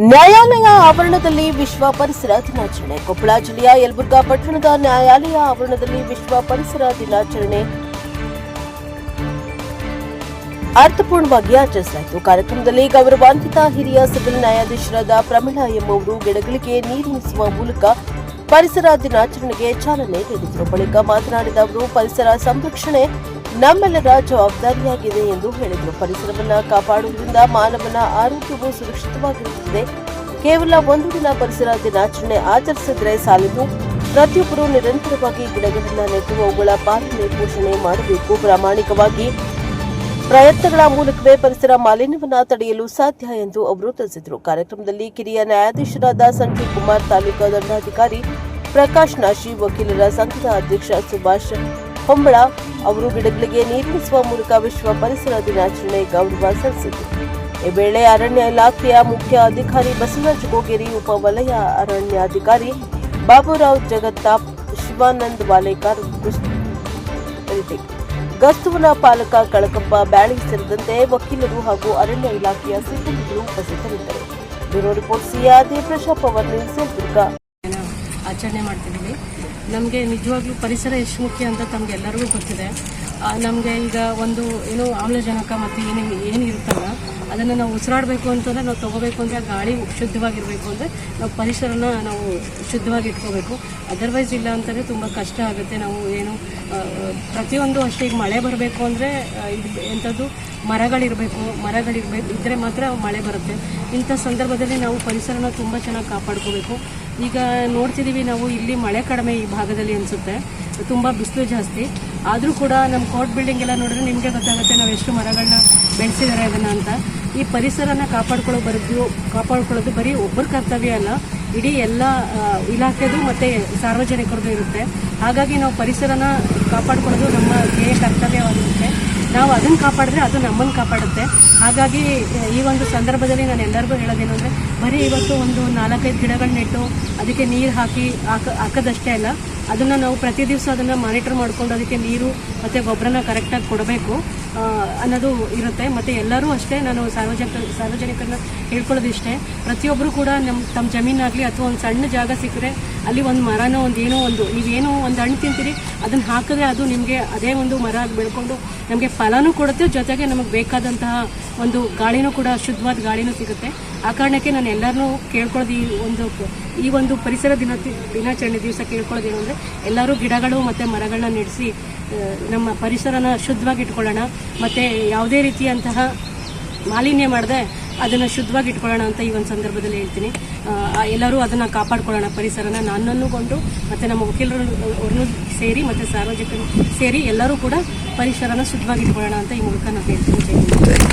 ನ್ಯಾಯಾಲಯ ಆವರಣದಲ್ಲಿ ವಿಶ್ವ ಪರಿಸರ ದಿನಾಚರಣೆ. ಕೊಪ್ಪಳ ಜಿಲ್ಲೆಯ ಯಲಬುರ್ಗಾ ಪಟ್ಟಣದ ನ್ಯಾಯಾಲಯ ಆವರಣದಲ್ಲಿ ವಿಶ್ವ ಪರಿಸರ ದಿನಾಚರಣೆ ಅರ್ಥಪೂರ್ಣವಾಗಿ ಆಚರಿಸಲಾಯಿತು. ಕಾರ್ಯಕ್ರಮದಲ್ಲಿ ಗೌರವಾನ್ವಿತ ಹಿರಿಯ ಸಿವಿಲ್ ನ್ಯಾಯಾಧೀಶರಾದ ಪ್ರಮೀಳಾ ಎಂಬುವರು ಗಿಡಗಳಿಗೆ ನೀರುಣಿಸುವ ಮೂಲಕ ಪರಿಸರ ದಿನಾಚರಣೆಗೆ ಚಾಲನೆ ನೀಡಿದರು. ಬಳಿಕ ಮಾತನಾಡಿದ ಅವರು, ಪರಿಸರ ಸಂರಕ್ಷಣೆ ನಮ್ಮೆಲ್ಲರ ಜವಾಬ್ದಾರಿಯಾಗಿದೆ ಎಂದು ಹೇಳಿದರು. ಪರಿಸರವನ್ನು ಕಾಪಾಡುವುದರಿಂದ ಮಾನವನ ಆರೋಗ್ಯವು ಸುರಕ್ಷಿತವಾಗಿರುತ್ತದೆ. ಕೇವಲ ಒಂದು ದಿನ ಪರಿಸರ ದಿನಾಚರಣೆ ಆಚರಿಸಿದರೆ ಸಾಲದು. ಪ್ರತಿಯೊಬ್ಬರು ನಿರಂತರವಾಗಿ ಗಿಡಗಳನ್ನು ನೆಟ್ಟು ಅವುಗಳ ಪಾಲನೆ ಪೋಷಣೆ ಮಾಡಬೇಕು. ಪ್ರಾಮಾಣಿಕವಾಗಿ ಪ್ರಯತ್ನಗಳ ಮೂಲಕವೇ ಪರಿಸರ ಮಾಲಿನ್ಯವನ್ನು ತಡೆಯಲು ಸಾಧ್ಯ ಎಂದು ಅವರು ತಿಳಿಸಿದರು. ಕಾರ್ಯಕ್ರಮದಲ್ಲಿ ಕಿರಿಯ ನ್ಯಾಯಾಧೀಶರಾದ ಸಂಜೀವ್ ಕುಮಾರ್, ತಾಲೂಕಾ ದಂಡಾಧಿಕಾರಿ ಪ್ರಕಾಶ್ ನಾಶಿ, ವಕೀಲರ ಸಂಘದ ಅಧ್ಯಕ್ಷ ಸುಭಾಷ್ ಹೊಂಬಳ ಅವರು ಗಿಡಗಳಿಗೆ ನೀರುಣಿಸುವ ಮೂಲಕ ವಿಶ್ವ ಪರಿಸರ ದಿನಾಚರಣೆ ಗೌರವ ಸಲ್ಲಿಸಿದರು. ಈ ವೇಳೆ ಅರಣ್ಯ ಇಲಾಖೆಯ ಮುಖ್ಯ ಅಧಿಕಾರಿ ಬಸವರಾಜ ಗೋಗೇರಿ, ಉಪವಲಯ ಅರಣ್ಯಾಧಿಕಾರಿ ಬಾಬುರಾವ್ ಜಗತ್ತಾಪ್, ಶಿವಾನಂದ್ ವಾಲೇಕರ್, ಗಸ್ತುವನ ಪಾಲಕ ಕಳಕಪ್ಪ ಬ್ಯಾಳಿ ಸೇರಿದಂತೆ ವಕೀಲರು ಹಾಗೂ ಅರಣ್ಯ ಇಲಾಖೆಯ ಸಿಬ್ಬಂದಿಗಳು ಉಪಸ್ಥಿತರಿದ್ದರು. ಬ್ಯೂರೋ ರಿಪೋರ್ಟ್ ಸಿಆರ್ಡಿ ಪ್ರಶಾಪ್ ಅವರ್ ನ್ಯೂಸ್ ಯಲಬುರ್ಗ. ಆಚರಣೆ ಮಾಡ್ತಿದ್ದೀವಿ. ನಮಗೆ ನಿಜವಾಗ್ಲೂ ಪರಿಸರ ಎಷ್ಟು ಮುಖ್ಯ ಅಂತ ತಮಗೆಲ್ಲರಿಗೂ ಗೊತ್ತಿದೆ. ನಮಗೆ ಈಗ ಒಂದು ಏನು ಆಮ್ಲಜನಕ ಮತ್ತು ಏನಿರುತ್ತಲ್ಲ ಅದನ್ನು ನಾವು ಉಸಿರಾಡಬೇಕು ಅಂತಂದರೆ, ನಾವು ತೊಗೋಬೇಕು ಅಂದರೆ ಗಾಳಿ ಶುದ್ಧವಾಗಿರಬೇಕು ಅಂದರೆ ನಾವು ಪರಿಸರನ ನಾವು ಶುದ್ಧವಾಗಿ ಇಟ್ಕೋಬೇಕು. ಅದರ್ವೈಸ್ ಇಲ್ಲ ಅಂತಂದರೆ ತುಂಬ ಕಷ್ಟ ಆಗುತ್ತೆ. ನಾವು ಏನು ಪ್ರತಿಯೊಂದು ಅಷ್ಟೇ, ಈಗ ಮಳೆ ಬರಬೇಕು ಅಂದರೆ ಎಂಥದ್ದು ಮರಗಳಿರಬೇಕು ಇದ್ದರೆ ಮಾತ್ರ ಮಳೆ ಬರುತ್ತೆ. ಇಂಥ ಸಂದರ್ಭದಲ್ಲಿ ನಾವು ಪರಿಸರನ ತುಂಬ ಚೆನ್ನಾಗಿ ಕಾಪಾಡ್ಕೋಬೇಕು. ಈಗ ನೋಡ್ತಿದ್ದೀವಿ ನಾವು, ಇಲ್ಲಿ ಮಳೆ ಕಡಿಮೆ ಈ ಭಾಗದಲ್ಲಿ ಅನಿಸುತ್ತೆ, ತುಂಬ ಬಿಸಿಲು ಜಾಸ್ತಿ. ಆದರೂ ಕೂಡ ನಮ್ಮ ಕೋರ್ಟ್ ಬಿಲ್ಡಿಂಗ್ ಎಲ್ಲ ನೋಡಿದ್ರೆ ನಿಮಗೆ ಗೊತ್ತಾಗುತ್ತೆ ನಾವು ಎಷ್ಟು ಮರಗಳನ್ನ ಬೆಳೆಸಿದ್ದಾರೆ ಅದನ್ನು ಅಂತ. ಈ ಪರಿಸರನ ಕಾಪಾಡ್ಕೊಳ್ಳೋದು ಬರೀ ಒಬ್ಬರ ಕರ್ತವ್ಯ ಅಲ್ಲ, ಇಡೀ ಎಲ್ಲ ಇಲಾಖೆದು ಮತ್ತು ಸಾರ್ವಜನಿಕರದ್ದು ಇರುತ್ತೆ. ಹಾಗಾಗಿ ನಾವು ಪರಿಸರನ ಕಾಪಾಡ್ಕೊಳ್ಳೋದು ನಮ್ಮ ಧ್ಯೇಯ ಕರ್ತವ್ಯವಾಗಿರುತ್ತೆ. ನಾವು ಅದನ್ನು ಕಾಪಾಡಿದ್ರೆ ಅದು ನಮ್ಮನ್ನು ಕಾಪಾಡುತ್ತೆ. ಹಾಗಾಗಿ ಈ ಒಂದು ಸಂದರ್ಭದಲ್ಲಿ ನಾನು ಎಲ್ಲರಿಗೂ ಹೇಳೋದೇನು ಅಂದರೆ, ಬರೀ ಇವತ್ತು ಒಂದು 4-5 ಗಿಡಗಳು ನೆಟ್ಟು ಅದಕ್ಕೆ ನೀರು ಹಾಕೋದಷ್ಟೇ ಅಲ್ಲ, ಅದನ್ನು ನಾವು ಪ್ರತಿ ದಿವಸ ಅದನ್ನು ಮಾನಿಟರ್ ಮಾಡಿಕೊಂಡು ಅದಕ್ಕೆ ನೀರು ಮತ್ತು ಗೊಬ್ಬರನ ಕರೆಕ್ಟಾಗಿ ಕೊಡಬೇಕು ಅನ್ನೋದು ಇರುತ್ತೆ. ಮತ್ತು ಎಲ್ಲರೂ ಅಷ್ಟೇ, ನಾನು ಸಾರ್ವಜನಿಕರನ್ನ ಹೇಳ್ಕೊಳ್ಳೋದಿಷ್ಟೇ, ಪ್ರತಿಯೊಬ್ಬರು ಕೂಡ ತಮ್ಮ ಜಮೀನಾಗಲಿ ಅಥವಾ ಒಂದು ಸಣ್ಣ ಜಾಗ ಸಿಕ್ಕರೆ ಅಲ್ಲಿ ಒಂದು ಮರನೋ ನೀವೇನೋ ಒಂದು ಹಣ್ಣು ತಿಂತೀರಿ, ಅದನ್ನು ಹಾಕಿದ್ರೆ ಅದು ನಿಮಗೆ ಅದೇ ಒಂದು ಮರ ಬೆಳ್ಕೊಂಡು ನಮಗೆ ಫಲನೂ ಕೊಡುತ್ತೆ, ಜೊತೆಗೆ ನಮಗೆ ಬೇಕಾದಂತಹ ಒಂದು ಗಾಳಿನೂ ಕೂಡ, ಶುದ್ಧವಾದ ಗಾಳಿನೂ ಸಿಗುತ್ತೆ. ಆ ಕಾರಣಕ್ಕೆ ನಾನು ಎಲ್ಲರನ್ನೂ ಕೇಳ್ಕೊಳ್ಳೋದು, ಈ ಒಂದು ಪರಿಸರ ದಿನಾಚರಣೆ ದಿವಸ ಕೇಳ್ಕೊಳ್ಳೋದೇನು ಅಂದರೆ, ಎಲ್ಲರೂ ಗಿಡಗಳು ಮತ್ತು ಮರಗಳನ್ನ ನೆಡೆಸಿ ನಮ್ಮ ಪರಿಸರನ ಶುದ್ಧವಾಗಿ ಇಟ್ಕೊಳ್ಳೋಣ. ಮತ್ತು ಯಾವುದೇ ರೀತಿಯಂತಹ ಮಾಲಿನ್ಯ ಮಾಡದೆ ಅದನ್ನು ಶುದ್ಧವಾಗಿ ಇಟ್ಕೊಳ್ಳೋಣ ಅಂತ ಈ ಒಂದು ಸಂದರ್ಭದಲ್ಲಿ ಹೇಳ್ತೀನಿ. ಎಲ್ಲರೂ ಅದನ್ನು ಕಾಪಾಡ್ಕೊಳ್ಳೋಣ, ಪರಿಸರನ. ನನ್ನನ್ನು ಕೊಂಡು ಮತ್ತು ನಮ್ಮ ವಕೀಲರನ್ನು ಸೇರಿ ಮತ್ತು ಸಾರ್ವಜನಿಕರು ಸೇರಿ ಎಲ್ಲರೂ ಕೂಡ ಪರಿಸರನ ಶುದ್ಧವಾಗಿ ಇಟ್ಕೊಳ್ಳೋಣ ಅಂತ ಈ ಮೂಲಕ ನಾನು ಹೇಳ್ತೀನಿ.